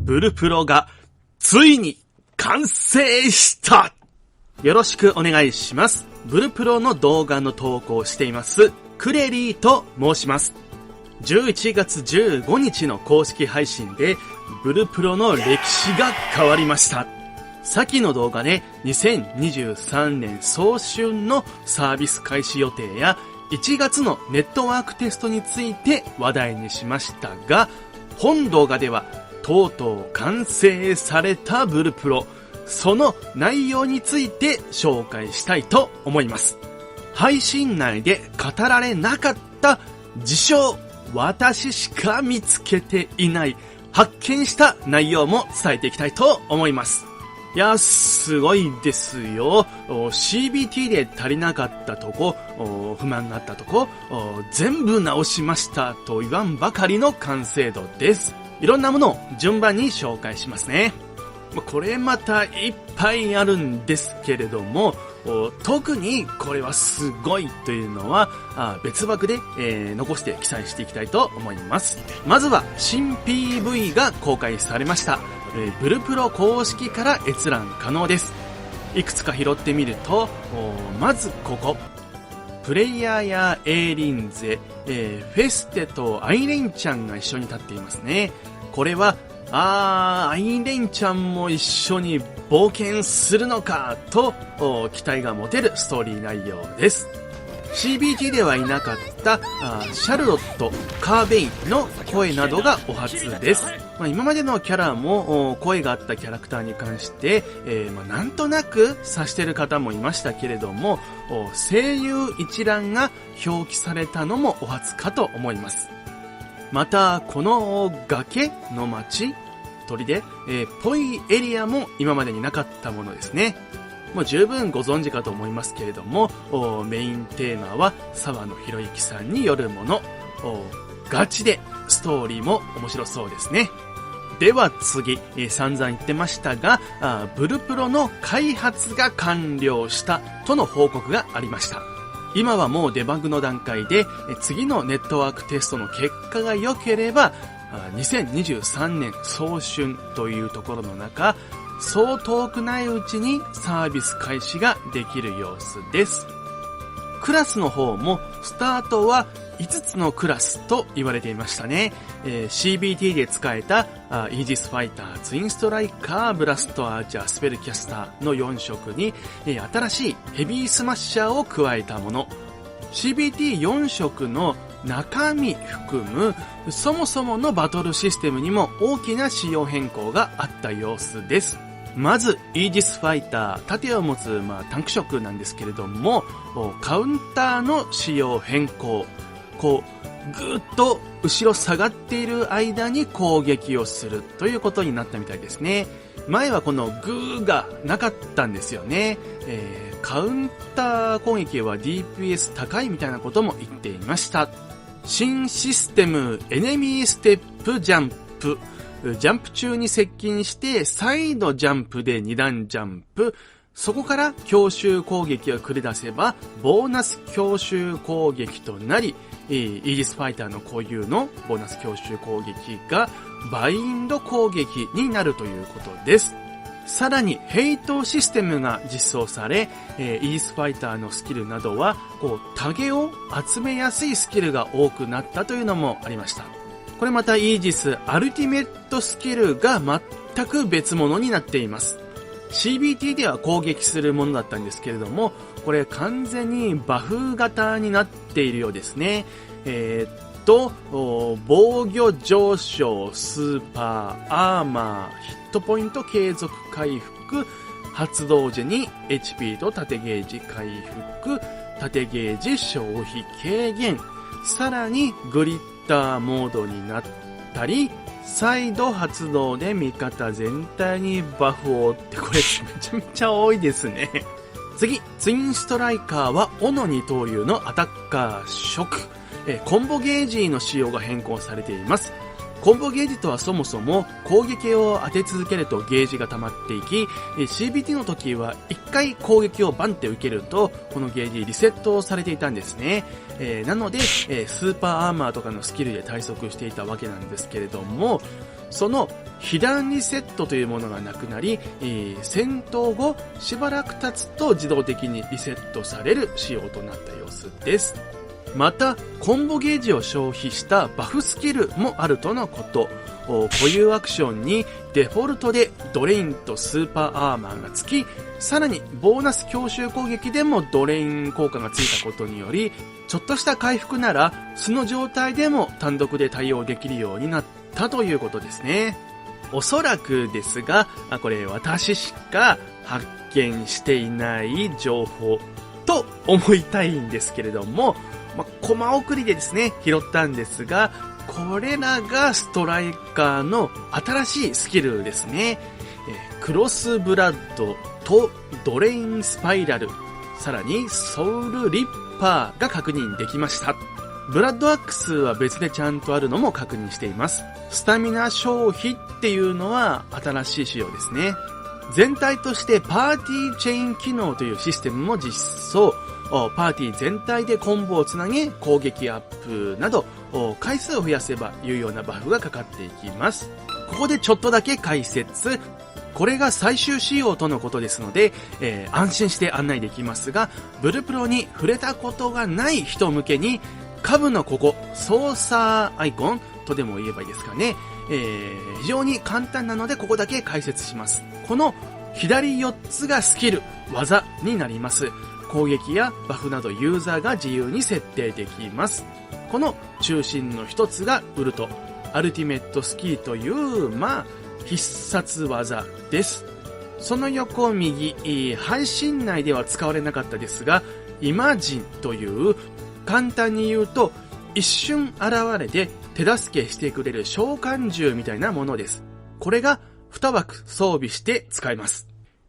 ブルプロがついに完成した。よろしくお願いします。ブルプロの動画の投稿をしていますクレリーと申します。11月15日の公式配信でブルプロの歴史が変わりました。先の動画で2023年早春のサービス開始予定や1月のネットワークテストについて話題にしましたが、本動画ではとうとう完成されたブルプロ、その内容について紹介したいと思います。配信内で語られなかった自称私しか見つけていない発見した内容も伝えていきたいと思います。いや、すごいですよ。CBT で足りなかったとこ、不満があったとこ、全部直しましたと言わんばかりの完成度です。いろんなものを順番に紹介しますね。これまたいっぱいあるんですけれども、特にこれはすごいというのは別枠で、残して記載していきたいと思います。まずは新 PV が公開されました。ブルプロ公式から閲覧可能です。いくつか拾ってみると、まずここ。プレイヤーやエーリンゼ、フェステとアイレンちゃんが一緒に立っていますね。これはアイレンちゃんも一緒に冒険するのかと期待が持てるストーリー内容です。CBT ではいなかったシャルロット、カーベインの声などがお初です。今までのキャラも声があったキャラクターに関して、なんとなく察してる方もいましたけれども、声優一覧が表記されたのもお初かと思います。またこの崖の町砦、ぽいエリアも今までになかったものですね。もう十分ご存知かと思いますけれども、メインテーマは沢野博之さんによるもの。ガチでストーリーも面白そうですね。では次、散々言ってましたが、ブルプロの開発が完了したとの報告がありました。今はもうデバッグの段階で、次のネットワークテストの結果が良ければ、2023年早春というところの中、そう遠くないうちにサービス開始ができる様子です。クラスの方もスタートは5つのクラスと言われていましたね。CBT で使えたイージスファイター、ツインストライカー、ブラストアーチャー、スペルキャスターの4色に、新しいヘビースマッシャーを加えたもの。CBT4 色の中身含むそもそものバトルシステムにも大きな仕様変更があった様子です。まずイージスファイター、盾を持つタンク色なんですけれども、カウンターの仕様変更。ぐーっと後ろ下がっている間に攻撃をするということになったみたいですね。前はこのグーがなかったんですよね。カウンター攻撃は DPS 高いみたいなことも言っていました。新システムエネミーステップジャンプ。ジャンプ中に接近して再度ジャンプで2段ジャンプ。そこから強襲攻撃を繰り出せばボーナス強襲攻撃となり、イージスファイターの固有のボーナス強襲攻撃がバインド攻撃になるということです。さらにヘイトシステムが実装され、イージスファイターのスキルなどはタゲを集めやすいスキルが多くなったというのもありました。これまたイージスアルティメットスキルが全く別物になっています。CBT では攻撃するものだったんですけれども、これ完全にバフ型になっているようですね。防御上昇、スーパー、アーマー、ヒットポイント継続回復、発動時に HP と縦ゲージ回復、縦ゲージ消費軽減、さらにグリッターモードになったり、再度発動で味方全体にバフをって、これめちゃめちゃ多いですね。次、ツインストライカーは斧二刀流のアタッカー色。コンボゲージの仕様が変更されています。コンボゲージとはそもそも攻撃を当て続けるとゲージが溜まっていき、CBT の時は1回攻撃をバンって受けるとこのゲージリセットされていたんですね。なので、スーパーアーマーとかのスキルで対策していたわけなんですけれども、その被弾リセットというものがなくなり、戦闘後しばらく経つと自動的にリセットされる仕様となった様子です。またコンボゲージを消費したバフスキルもあるとのこと。固有アクションにデフォルトでドレインとスーパーアーマーがつき、さらにボーナス強襲攻撃でもドレイン効果がついたことにより、ちょっとした回復なら素の状態でも単独で対応できるようになったということですね。おそらくですが、これ私しか発見していない情報と思いたいんですけれども、コマ送りでですね、拾ったんですが、これらがストライカーの新しいスキルですね。クロスブラッドとドレインスパイラル、さらにソウルリッパーが確認できました。ブラッドアックスは別でちゃんとあるのも確認しています。スタミナ消費っていうのは新しい仕様ですね。全体としてパーティーチェイン機能というシステムも実装。パーティー全体でコンボをつなげ攻撃アップなど回数を増やせば有用なバフがかかっていきます。ここでちょっとだけ解説。これが最終仕様とのことですので、安心して案内できますが、ブルプロに触れたことがない人向けに下部のここ操作アイコンとでも言えばいいですかね、非常に簡単なのでここだけ解説します。この左4つがスキル技になります。攻撃やバフなどユーザーが自由に設定できます。この中心の一つがウルト、アルティメットスキーという、必殺技です。その横右、配信内では使われなかったですが、イマジンという、簡単に言うと、一瞬現れて手助けしてくれる召喚獣みたいなものです。これが2枠装備して使えます。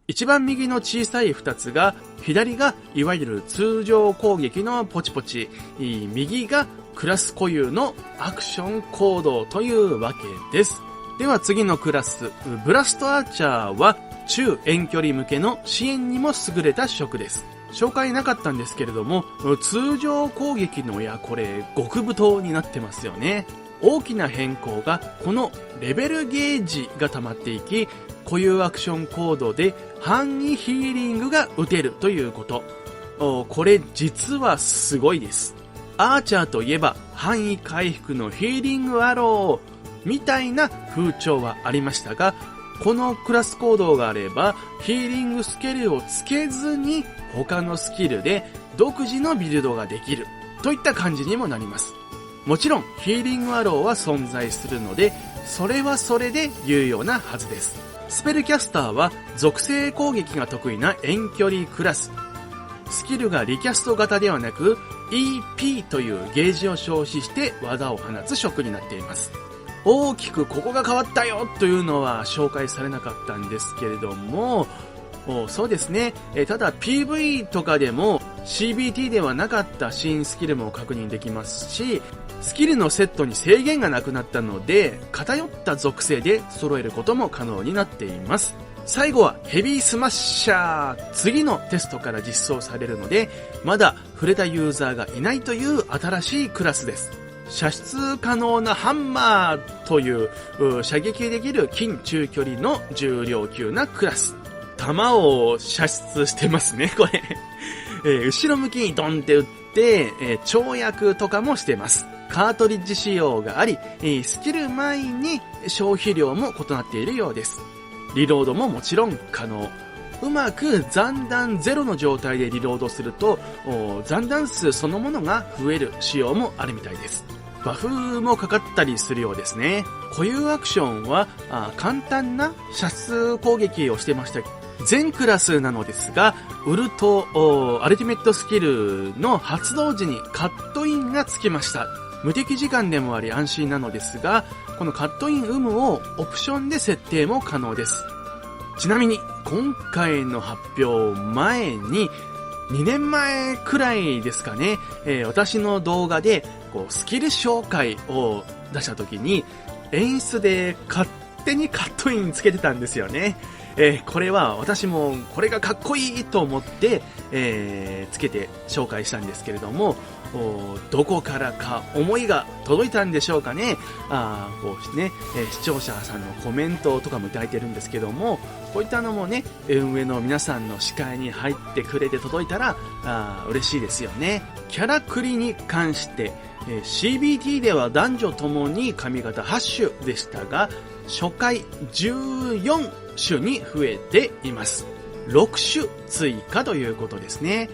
一番右の小さい2つが、左がいわゆる通常攻撃のポチポチ、右がクラス固有のアクション行動というわけです。では次のクラス、ブラストアーチャーは中遠距離向けの支援にも優れた職です。紹介なかったんですけれども、通常攻撃のこれ極太になってますよね。大きな変更がこのレベルゲージが溜まっていき、固有アクションコードで範囲ヒーリングが打てるということ。これ実はすごいです。アーチャーといえば範囲回復のヒーリングアローみたいな風潮はありましたが、このクラスコードがあればヒーリングスキルをつけずに他のスキルで独自のビルドができるといった感じにもなります。もちろんヒーリングアローは存在するので、それはそれで有用なはずです。スペルキャスターは属性攻撃が得意な遠距離クラス。スキルがリキャスト型ではなく EP というゲージを消費して技を放つ職になっています。大きくここが変わったよというのは紹介されなかったんですけれども、そうですね。ただ PV とかでも CBT ではなかった新スキルも確認できますし、スキルのセットに制限がなくなったので、偏った属性で揃えることも可能になっています。最後はヘビースマッシャー。次のテストから実装されるので、まだ触れたユーザーがいないという新しいクラスです。射出可能なハンマーという射撃できる近中距離の重量級なクラス。弾を射出してますね、これ。後ろ向きにドンって撃って、跳躍とかもしてます。カートリッジ仕様があり、スキル前に消費量も異なっているようです。リロードももちろん可能。うまく残弾ゼロの状態でリロードすると、残弾数そのものが増える仕様もあるみたいです。バフもかかったりするようですね。固有アクションは簡単な射出攻撃をしてました。全クラスなのですが、ウルトアルティメットスキルの発動時にカットインがつきました。無敵時間でもあり安心なのですが、このカットイン有無をオプションで設定も可能です。ちなみに今回の発表前に2年前くらいですかね、私の動画でスキル紹介を出した時に演出でカッ手にカットインつけてたんですよね。これは私もこれがかっこいいと思って、つけて紹介したんですけれども、どこからか思いが届いたんでしょうかね。こうしてね、視聴者さんのコメントとかもいただいてるんですけども、こういったのもね、運営の皆さんの視界に入ってくれて届いたら嬉しいですよね。キャラクリに関して、CBT では男女ともに髪型8種でしたが、初回14種に増えています。6種追加ということですね。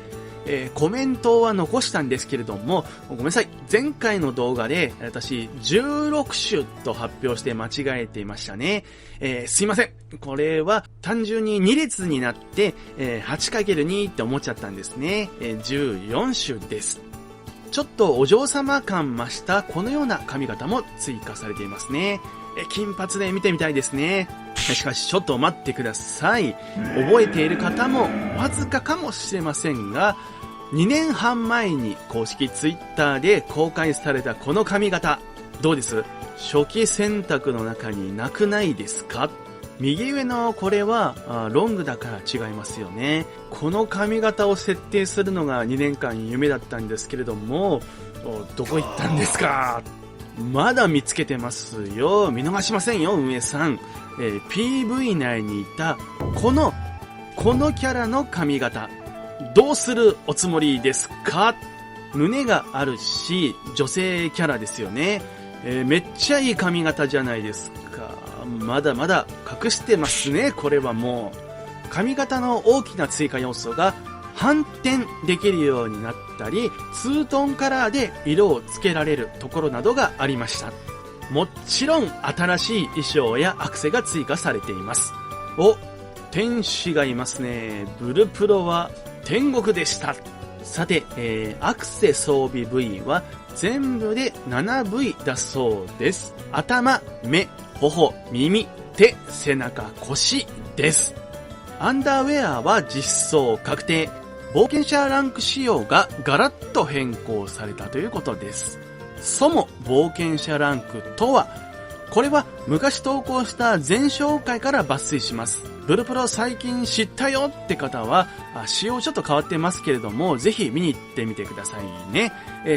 コメントは残したんですけれども、ごめんなさい。前回の動画で私16種と発表して間違えていましたね。すいません。これは単純に2列になって、8×2 って思っちゃったんですね。14種です。ちょっとお嬢様感増したこのような髪型も追加されていますね。金髪で見てみたいですね。しかしちょっと待ってください。覚えている方もわずかかもしれませんが、2年半前に公式ツイッターで公開されたこの髪型、どうです？初期選択の中になくないですか？右上のこれはロングだから違いますよね。この髪型を設定するのが2年間夢だったんですけれども、どこ行ったんですか？まだ見つけてますよ。見逃しませんよ、運営さん。PV 内にいたこのキャラの髪型、どうするおつもりですか？胸があるし女性キャラですよね。めっちゃいい髪型じゃないですか。まだまだ隠してますね。これはもう髪型の大きな追加要素が反転できるようになったり、ツートンカラーで色をつけられるところなどがありました。もちろん新しい衣装やアクセが追加されています。天使がいますね。ブルプロは天国でした。さて、アクセ装備部位は全部で7部位だそうです。頭、目、頬、耳、手、背中、腰です。アンダーウェアは実装確定。冒険者ランク仕様がガラッと変更されたということです。そも冒険者ランクとは、これは昔投稿した前紹介から抜粋します。ブルプロ最近知ったよって方は、仕様ちょっと変わってますけれども、ぜひ見に行ってみてくださいね。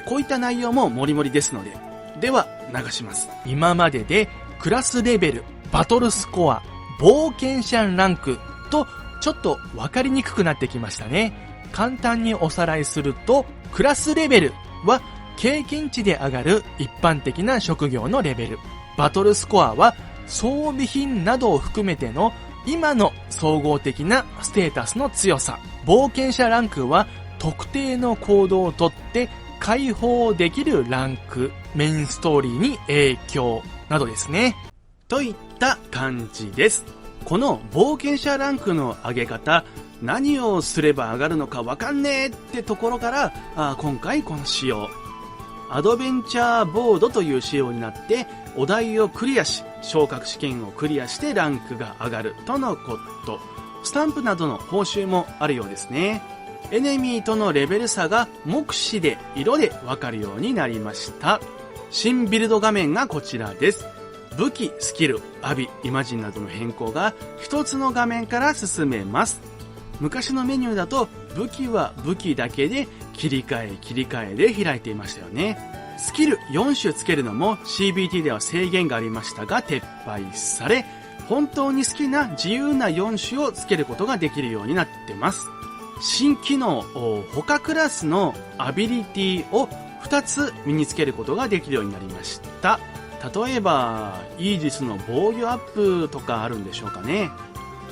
こういった内容もモリモリですので。では、流します。今までで、クラスレベル、バトルスコア、冒険者ランクと、ちょっと分かりにくくなってきましたね。簡単におさらいすると、クラスレベルは、経験値で上がる一般的な職業のレベル。バトルスコアは装備品などを含めての今の総合的なステータスの強さ。冒険者ランクは特定の行動をとって解放できるランク、メインストーリーに影響などですね。といった感じです。この冒険者ランクの上げ方、何をすれば上がるのかわかんねえってところから、今回この仕様。アドベンチャーボードという仕様になって、お題をクリアし、昇格試験をクリアしてランクが上がるとのこと。スタンプなどの報酬もあるようですね。エネミーとのレベル差が目視で色でわかるようになりました。新ビルド画面がこちらです。武器、スキル、アビ、イマジンなどの変更が一つの画面から進めます。昔のメニューだと武器は武器だけで切り替えで開いていましたよね。スキル4種つけるのも CBT では制限がありましたが撤廃され、本当に好きな自由な4種をつけることができるようになってます。新機能、他クラスのアビリティを2つ身につけることができるようになりました。例えばイージスの防御アップとかあるんでしょうかね。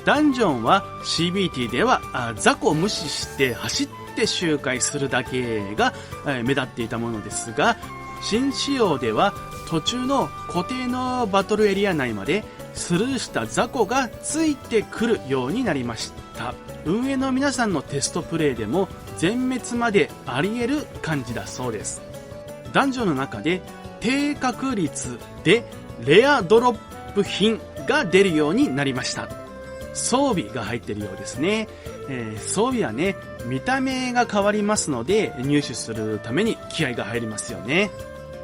ダンジョンは CBT では雑魚を無視して走って周回するだけが目立っていたものですが、新仕様では途中の固定のバトルエリア内までスルーした雑魚がついてくるようになりました。運営の皆さんのテストプレイでも全滅まであり得る感じだそうです。ダンジョンの中で低確率でレアドロップ品が出るようになりました。装備が入っているようですね。装備はね、見た目が変わりますので入手するために気合が入りますよね。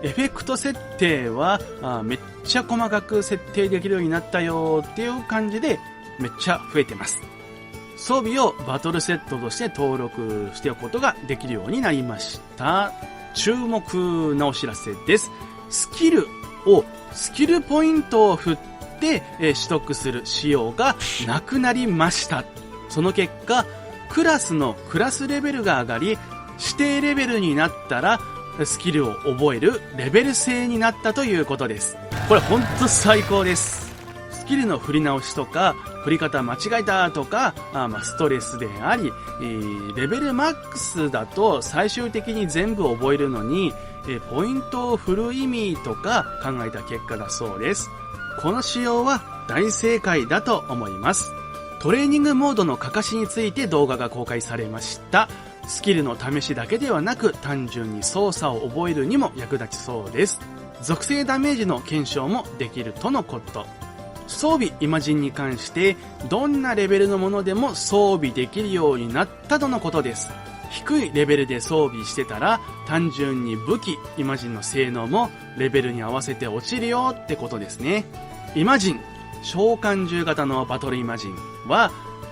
エフェクト設定はめっちゃ細かく設定できるようになったよっていう感じでめっちゃ増えてます。装備をバトルセットとして登録しておくことができるようになりました。注目なお知らせです。スキルポイントを振って取得する仕様がなくなりました。その結果、クラスのクラスレベルが上がり、指定レベルになったらスキルを覚えるレベル制になったということです。これほんと最高です。スキルの振り直しとか振り方間違えたとかストレスであり、レベルマックスだと最終的に全部覚えるのにポイントを振る意味とか考えた結果だそうです。この仕様は大正解だと思います。トレーニングモードのかかしについて動画が公開されました。スキルの試しだけではなく単純に操作を覚えるにも役立ちそうです。属性ダメージの検証もできるとのこと。装備イマジンに関してどんなレベルのものでも装備できるようになったとのことです。低いレベルで装備してたら単純に武器イマジンの性能もレベルに合わせて落ちるよってことですね。イマジン召喚獣型のバトルイマジンは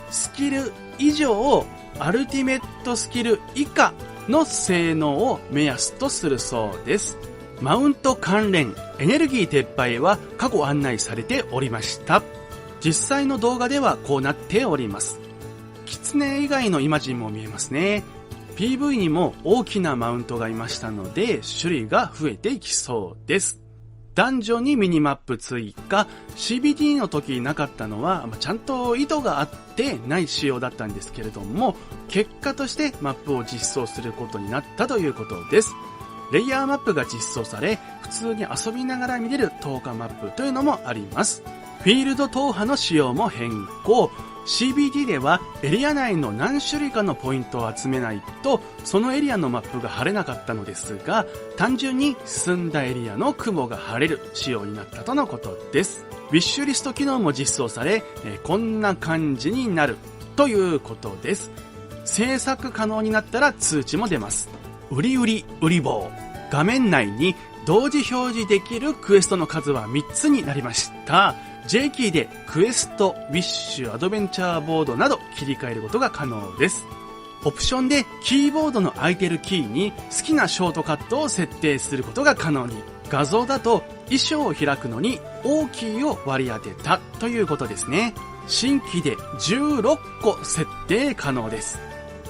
スキル以上アルティメットスキル以下の性能を目安とするそうです。マウント関連エネルギー撤廃は過去案内されておりました。実際の動画ではこうなっております。キツネ以外のイマジンも見えますね。PV にも大きなマウントがいましたので種類が増えていきそうです。ダンジョンにミニマップ追加、CBT の時なかったのはちゃんと意図があってない仕様だったんですけれども、結果としてマップを実装することになったということです。レイヤーマップが実装され、普通に遊びながら見れる投下マップというのもあります。フィールド踏破の仕様も変更。CBT ではエリア内の何種類かのポイントを集めないとそのエリアのマップが貼れなかったのですが、単純に進んだエリアの雲が貼れる仕様になったとのことです。ウィッシュリスト機能も実装され、こんな感じになるということです。制作可能になったら通知も出ます。売り棒。画面内に同時表示できるクエストの数は3つになりました。J キーでクエスト、ウィッシュ、アドベンチャーボードなど切り替えることが可能です。オプションでキーボードの空いてるキーに好きなショートカットを設定することが可能に。画像だと衣装を開くのに O キーを割り当てたということですね。新規で16個設定可能です。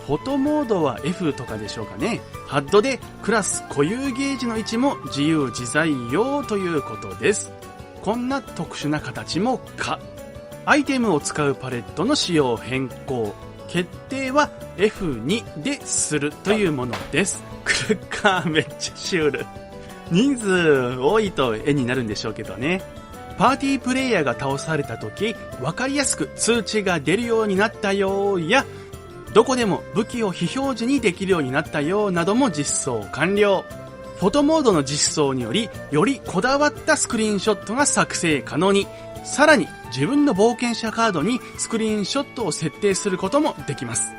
フォトモードは F とかでしょうかね。ハッドでクラス固有ゲージの位置も自由自在よということです。こんな特殊な形も可。アイテムを使うパレットの仕様変更。決定は F2 でするというものです。クルッカーめっちゃシュール。人数多いと絵になるんでしょうけどね。パーティープレイヤーが倒された時、わかりやすく通知が出るようになったよや、どこでも武器を非表示にできるようになったよなども実装完了。フォトモードの実装により、よりこだわったスクリーンショットが作成可能に、さらに自分の冒険者カードにスクリーンショットを設定することもできます。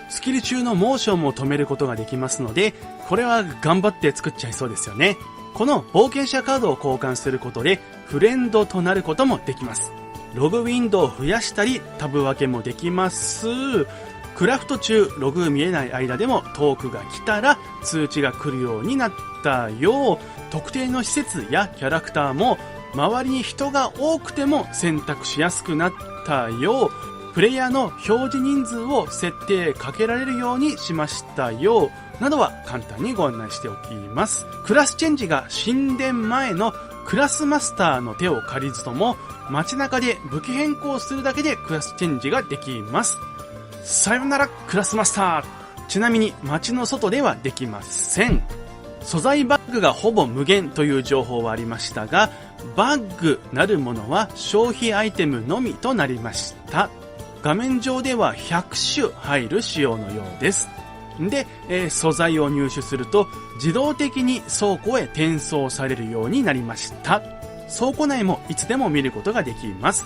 スキル中のモーションも止めることができますので、これは頑張って作っちゃいそうですよね。この冒険者カードを交換することでフレンドとなることもできます。ログウィンドウを増やしたりタブ分けもできます。クラフト中ログ見えない間でもトークが来たら通知が来るようになったよ。特定の施設やキャラクターも周りに人が多くても選択しやすくなったよ。プレイヤーの表示人数を設定かけられるようにしましたよなどは簡単にご案内しておきます。クラスチェンジが神殿前のクラスマスターの手を借りずとも街中で武器変更するだけでクラスチェンジができます。さよならクラスマスター。ちなみに街の外ではできません。素材バッグがほぼ無限という情報はありましたが、バッグなるものは消費アイテムのみとなりました。画面上では100種入る仕様のようです。で、素材を入手すると自動的に倉庫へ転送されるようになりました。倉庫内もいつでも見ることができます。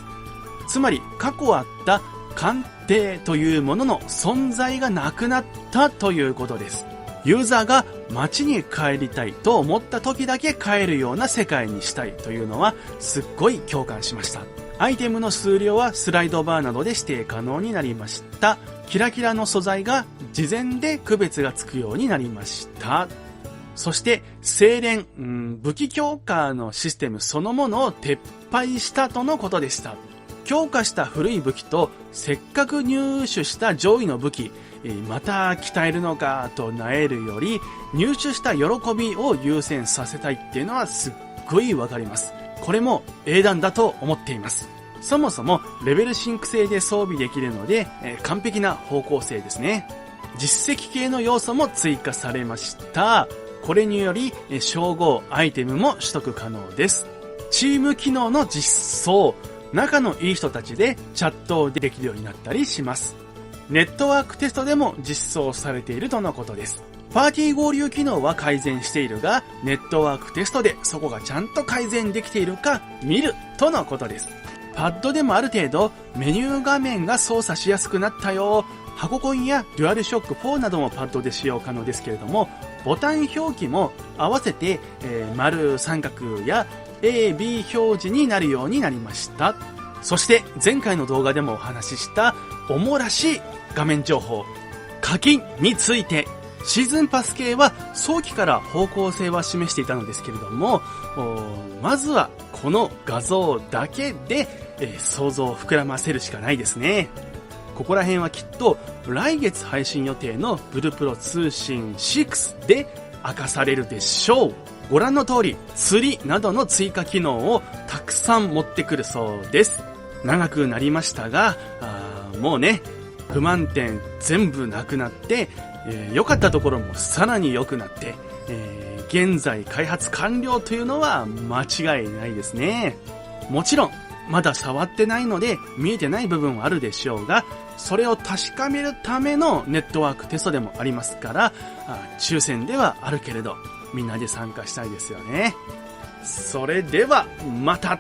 つまり過去あった鑑定というものの存在がなくなったということです。ユーザーが街に帰りたいと思った時だけ帰るような世界にしたいというのはすっごい共感しました。アイテムの数量はスライドバーなどで指定可能になりました。キラキラの素材が事前で区別がつくようになりました。そして精錬、武器強化のシステムそのものを撤廃したとのことでした。強化した古い武器とせっかく入手した上位の武器、また鍛えるのかとなえるより入手した喜びを優先させたいっていうのはすっごいわかります。これも英断だと思っています。そもそもレベルシンク制で装備できるので、完璧な方向性ですね。実績系の要素も追加されました。これにより称号アイテムも取得可能です。チーム機能の実装、仲のいい人たちでチャットできるようになったりします。ネットワークテストでも実装されているとのことです。パーティー合流機能は改善しているが、ネットワークテストでそこがちゃんと改善できているか見るとのことです。パッドでもある程度メニュー画面が操作しやすくなったよ。箱コンやデュアルショック4などもパッドで使用可能ですけれども、ボタン表記も合わせて、丸三角や A、B 表示になるようになりました。そして前回の動画でもお話ししたおもらしい画面情報、課金について、シーズンパス系は早期から方向性は示していたのですけれども、まずはこの画像だけで、想像を膨らませるしかないですね。ここら辺はきっと来月配信予定のブルプロ通信6で明かされるでしょう。ご覧の通り釣りなどの追加機能をたくさん持ってくるそうです。長くなりましたが、もうね、不満点全部なくなって、良かったところもさらに良くなって、現在開発完了というのは間違いないですね。もちろんまだ触ってないので見えてない部分はあるでしょうが、それを確かめるためのネットワークテストでもありますから、抽選ではあるけれどみんなで参加したいですよね。それではまた。